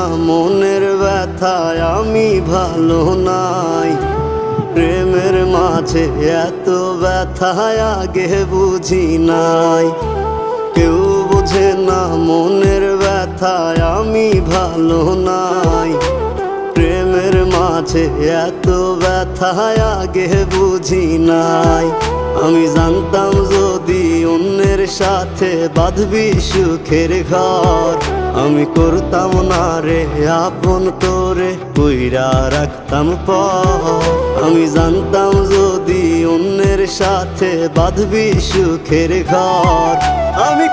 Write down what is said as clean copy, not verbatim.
না মনের ব্যথায় আমি ভালো নাই। প্রেমের মাঝে এত ব্যথায় আগে বুঝি নাই। কেউ বোঝে না মনের ব্যথায় আমি ভালো নাই। প্রেমের মাঝে এত ব্যথায় আগে বুঝি নাই। আমি জানতাম যদি অন্যের সাথে বাঁধবি সুখের ঘর, আমি করতাম না রে আপন তোরে কইরা রাখতাম পর। আমি জানতাম যদি অন্যের সাথে বাঁধবি সুখের ঘর, আমি